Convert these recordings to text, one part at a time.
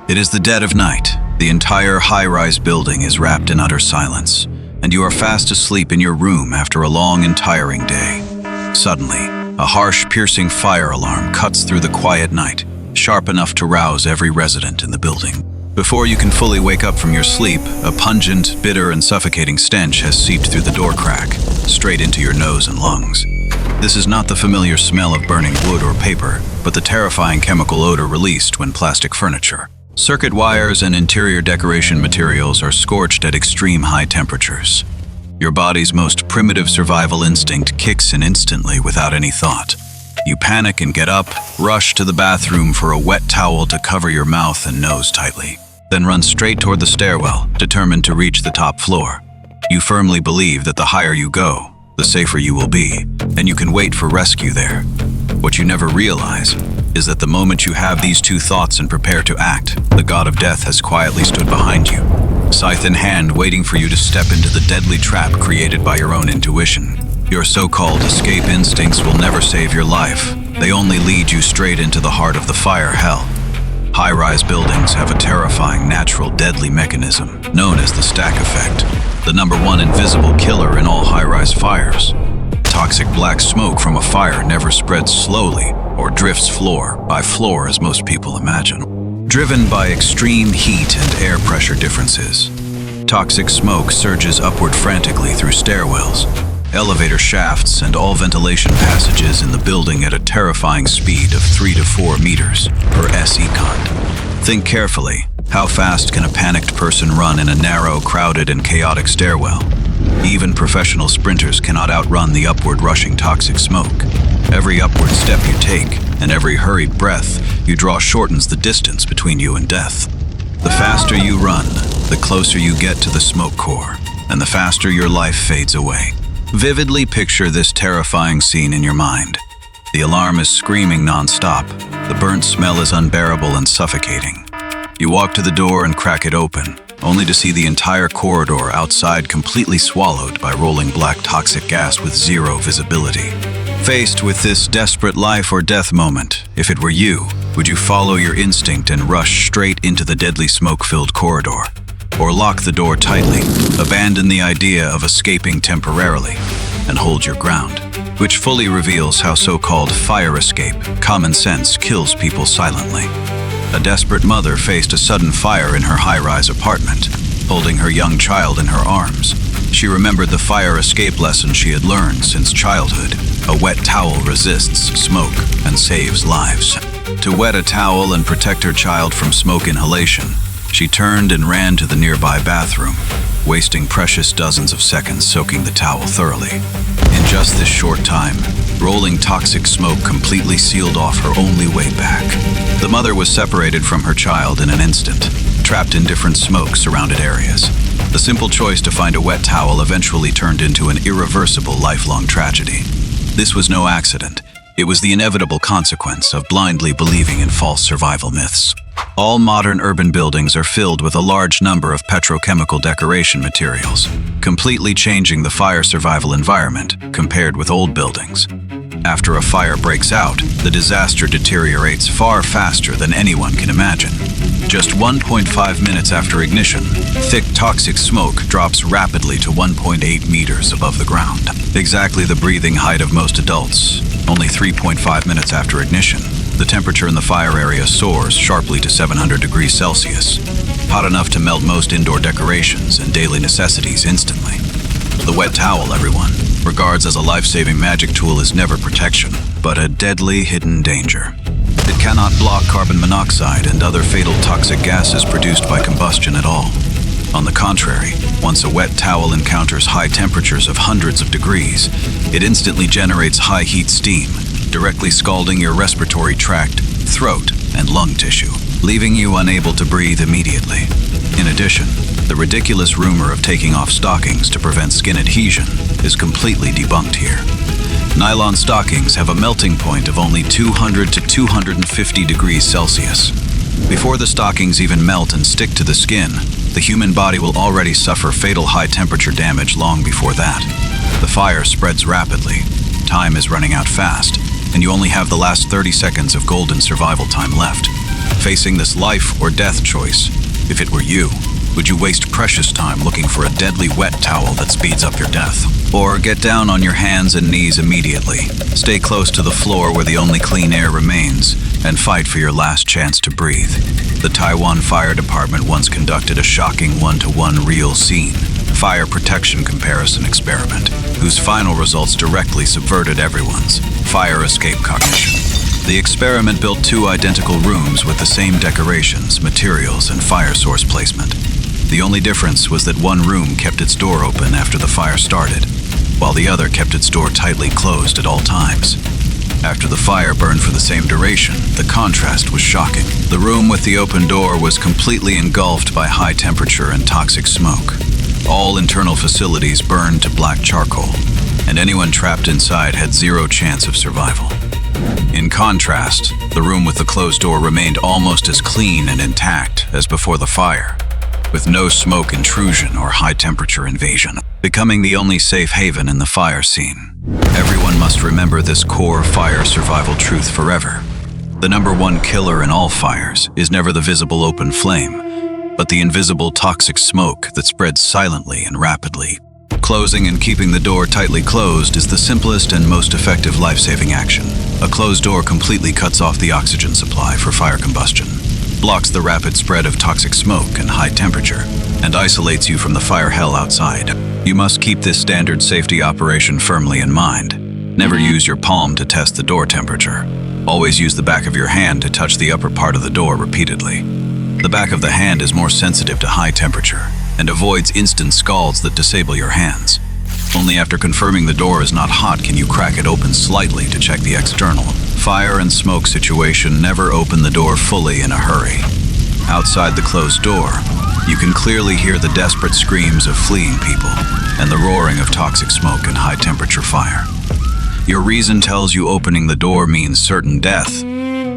It is the dead of night. The entire high-rise building is wrapped in utter silence, and you are fast asleep in your room after a long and tiring day. Suddenly, a harsh, piercing fire alarm cuts through the quiet night, sharp enough to rouse every resident in the building. Before you can fully wake up from your sleep, a pungent, bitter, and suffocating stench has seeped through the door crack, straight into your nose and lungs. This is not the familiar smell of burning wood or paper, but the terrifying chemical odor released when plastic furniture, circuit wires, and interior decoration materials are scorched at extreme high temperatures. Your body's most primitive survival instinct kicks in instantly without any thought. You panic and get up, rush to the bathroom for a wet towel to cover your mouth and nose tightly, then run straight toward the stairwell, determined to reach the top floor. You firmly believe that the higher you go, the safer you will be, and you can wait for rescue there. What you never realize is that the moment you have these two thoughts and prepare to act, the god of death has quietly stood behind you, scythe in hand, waiting for you to step into the deadly trap created by your own intuition. Your so-called escape instincts will never save your life. They only lead you straight into the heart of the fire hell. High-rise buildings have a terrifying, natural, deadly mechanism known as the stack effect, the #1 invisible killer in all high-rise fires. Toxic black smoke from a fire never spreads slowly or drifts floor by floor as most people imagine. Driven by extreme heat and air pressure differences, toxic smoke surges upward frantically through stairwells, elevator shafts, and all ventilation passages in the building at a terrifying speed of 3 to 4 meters per second. Think carefully. How fast can a panicked person run in a narrow, crowded, and chaotic stairwell? Even professional sprinters cannot outrun the upward rushing toxic smoke. Every upward step you take, and every hurried breath you draw shortens the distance between you and death. The faster you run, the closer you get to the smoke core, and the faster your life fades away. Vividly picture this terrifying scene in your mind. The alarm is screaming non-stop. The burnt smell is unbearable and suffocating. You walk to the door and crack it open, only to see the entire corridor outside completely swallowed by rolling black toxic gas with zero visibility. Faced with this desperate life or death moment, if it were you, would you follow your instinct and rush straight into the deadly smoke-filled corridor? Or lock the door tightly, abandon the idea of escaping temporarily, and hold your ground? Which fully reveals how so-called fire escape, common sense, kills people silently. A desperate mother faced a sudden fire in her high-rise apartment, holding her young child in her arms. She remembered the fire escape lesson she had learned since childhood. A wet towel resists smoke and saves lives. To wet a towel and protect her child from smoke inhalation, she turned and ran to the nearby bathroom, wasting precious dozens of seconds soaking the towel thoroughly. In just this short time, rolling toxic smoke completely sealed off her only way back. The mother was separated from her child in an instant, trapped in different smoke-surrounded areas. The simple choice to find a wet towel eventually turned into an irreversible lifelong tragedy. This was no accident. It was the inevitable consequence of blindly believing in false survival myths. All modern urban buildings are filled with a large number of petrochemical decoration materials, completely changing the fire survival environment compared with old buildings. After a fire breaks out, the disaster deteriorates far faster than anyone can imagine. Just 1.5 minutes after ignition, thick toxic smoke drops rapidly to 1.8 meters above the ground, exactly the breathing height of most adults. Only 3.5 minutes after ignition, the temperature in the fire area soars sharply to 700 degrees Celsius, hot enough to melt most indoor decorations and daily necessities instantly. The wet towel, everyone regards as a life-saving magic tool, is never protection, but a deadly hidden danger. It cannot block carbon monoxide and other fatal toxic gases produced by combustion at all. On the contrary, once a wet towel encounters high temperatures of hundreds of degrees, it instantly generates high heat steam, directly scalding your respiratory tract, throat, and lung tissue, leaving you unable to breathe immediately. In addition, the ridiculous rumor of taking off stockings to prevent skin adhesion is completely debunked here. Nylon stockings have a melting point of only 200 to 250 degrees Celsius. Before the stockings even melt and stick to the skin, the human body will already suffer fatal high-temperature damage long before that. The fire spreads rapidly, time is running out fast, and you only have the last 30 seconds of golden survival time left. Facing this life or death choice, if it were you, would you waste precious time looking for a deadly wet towel that speeds up your death? Or get down on your hands and knees immediately, stay close to the floor where the only clean air remains, and fight for your last chance to breathe? The Taiwan Fire Department once conducted a shocking one-to-one real scene fire protection comparison experiment, whose final results directly subverted everyone's fire escape cognition. The experiment built 2 identical rooms with the same decorations, materials, and fire source placement. The only difference was that one room kept its door open after the fire started, while the other kept its door tightly closed at all times. After the fire burned for the same duration, the contrast was shocking. The room with the open door was completely engulfed by high temperature and toxic smoke. All internal facilities burned to black charcoal, and anyone trapped inside had 0 chance of survival. In contrast, the room with the closed door remained almost as clean and intact as before the fire, with no smoke intrusion or high temperature invasion, becoming the only safe haven in the fire scene. Everyone must remember this core fire survival truth forever. The #1 killer in all fires is never the visible open flame, but the invisible toxic smoke that spreads silently and rapidly. Closing and keeping the door tightly closed is the simplest and most effective life-saving action. A closed door completely cuts off the oxygen supply for fire combustion, blocks the rapid spread of toxic smoke and high temperature, and isolates you from the fire hell outside. You must keep this standard safety operation firmly in mind. Never use your palm to test the door temperature. Always use the back of your hand to touch the upper part of the door repeatedly. The back of the hand is more sensitive to high temperature and avoids instant scalds that disable your hands. Only after confirming the door is not hot can you crack it open slightly to check the external. Fire and smoke situation never open the door fully in a hurry. Outside the closed door, you can clearly hear the desperate screams of fleeing people and the roaring of toxic smoke and high temperature fire. Your reason tells you opening the door means certain death,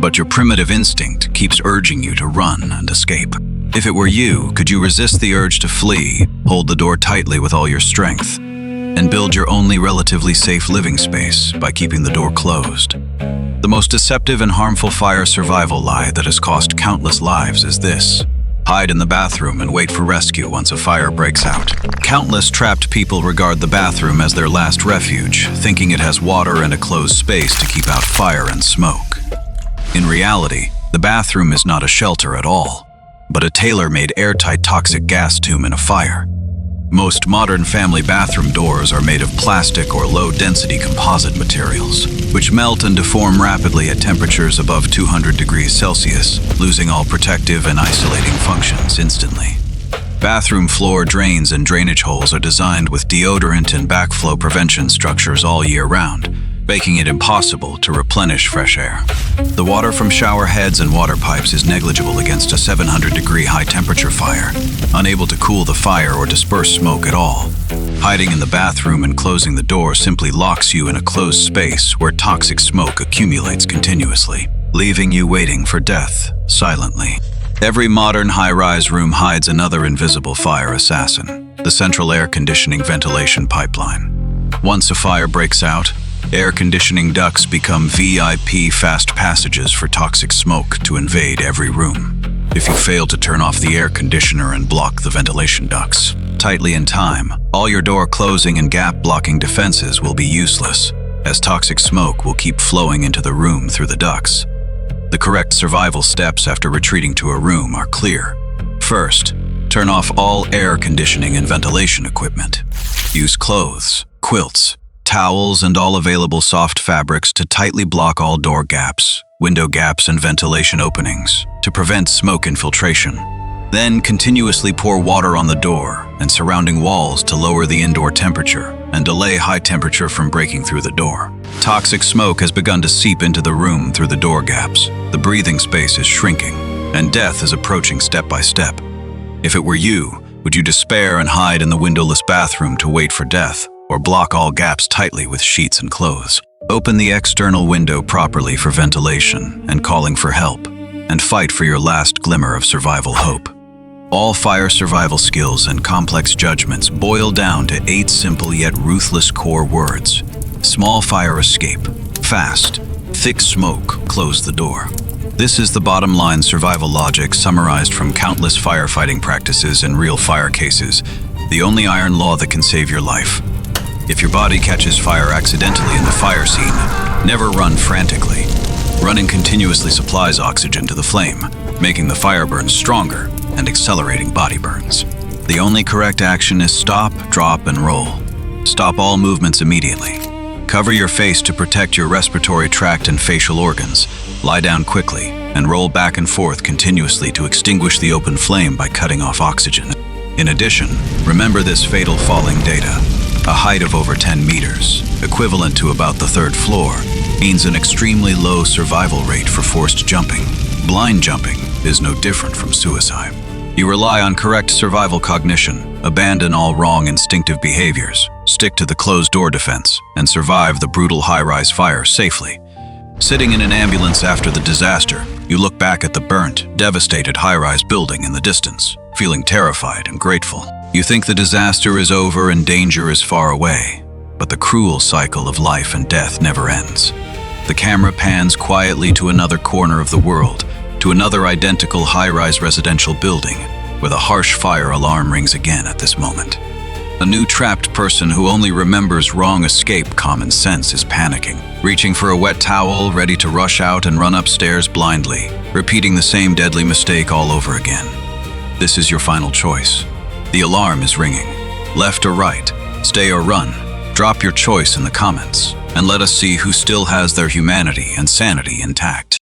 but your primitive instinct keeps urging you to run and escape. If it were you, could you resist the urge to flee, hold the door tightly with all your strength, and build your only relatively safe living space by keeping the door closed? The most deceptive and harmful fire survival lie that has cost countless lives is this: hide in the bathroom and wait for rescue once a fire breaks out. Countless trapped people regard the bathroom as their last refuge, thinking it has water and a closed space to keep out fire and smoke. In reality, the bathroom is not a shelter at all, but a tailor-made airtight toxic gas tomb in a fire. Most modern family bathroom doors are made of plastic or low-density composite materials, which melt and deform rapidly at temperatures above 200 degrees Celsius, losing all protective and isolating functions instantly. Bathroom floor drains and drainage holes are designed with deodorant and backflow prevention structures all year round, making it impossible to replenish fresh air. The water from shower heads and water pipes is negligible against a 700-degree high-temperature fire, unable to cool the fire or disperse smoke at all. Hiding in the bathroom and closing the door simply locks you in a closed space where toxic smoke accumulates continuously, leaving you waiting for death silently. Every modern high-rise room hides another invisible fire assassin: the central air conditioning ventilation pipeline. Once a fire breaks out, air conditioning ducts become VIP fast passages for toxic smoke to invade every room. If you fail to turn off the air conditioner and block the ventilation ducts tightly in time, all your door closing and gap-blocking defenses will be useless, as toxic smoke will keep flowing into the room through the ducts. The correct survival steps after retreating to a room are clear. First, turn off all air conditioning and ventilation equipment. Use clothes, quilts, towels, and all available soft fabrics to tightly block all door gaps, window gaps, and ventilation openings to prevent smoke infiltration. Then continuously pour water on the door and surrounding walls to lower the indoor temperature and delay high temperature from breaking through the door. Toxic smoke has begun to seep into the room through the door gaps. The breathing space is shrinking, and death is approaching step by step. If it were you, would you despair and hide in the windowless bathroom to wait for death, or block all gaps tightly with sheets and clothes? Open the external window properly for ventilation and calling for help, and fight for your last glimmer of survival hope. All fire survival skills and complex judgments boil down to 8 simple yet ruthless core words: small fire escape, fast, thick smoke, close the door, This is the bottom line survival logic summarized from countless firefighting practices and real fire cases, the only iron law that can save your life. If your body catches fire accidentally in the fire scene, never run frantically. Running continuously supplies oxygen to the flame, making the fire burns stronger and accelerating body burns. The only correct action is stop, drop, and roll. Stop all movements immediately. Cover your face to protect your respiratory tract and facial organs. Lie down quickly and roll back and forth continuously to extinguish the open flame by cutting off oxygen. In addition, remember this fatal falling data. A height of over 10 meters, equivalent to about the third floor, means an extremely low survival rate for forced jumping. Blind jumping is no different from suicide. You rely on correct survival cognition, abandon all wrong instinctive behaviors, stick to the closed-door defense, and survive the brutal high-rise fire safely. Sitting in an ambulance after the disaster, you look back at the burnt, devastated high-rise building in the distance, feeling terrified and grateful. You think the disaster is over and danger is far away, but the cruel cycle of life and death never ends. The camera pans quietly to another corner of the world, to another identical high-rise residential building, where the harsh fire alarm rings again at this moment. A new trapped person who only remembers wrong escape common sense is panicking, reaching for a wet towel, ready to rush out and run upstairs blindly, repeating the same deadly mistake all over again. This is your final choice. The alarm is ringing. Left or right, stay or run. Drop your choice in the comments, and let us see who still has their humanity and sanity intact.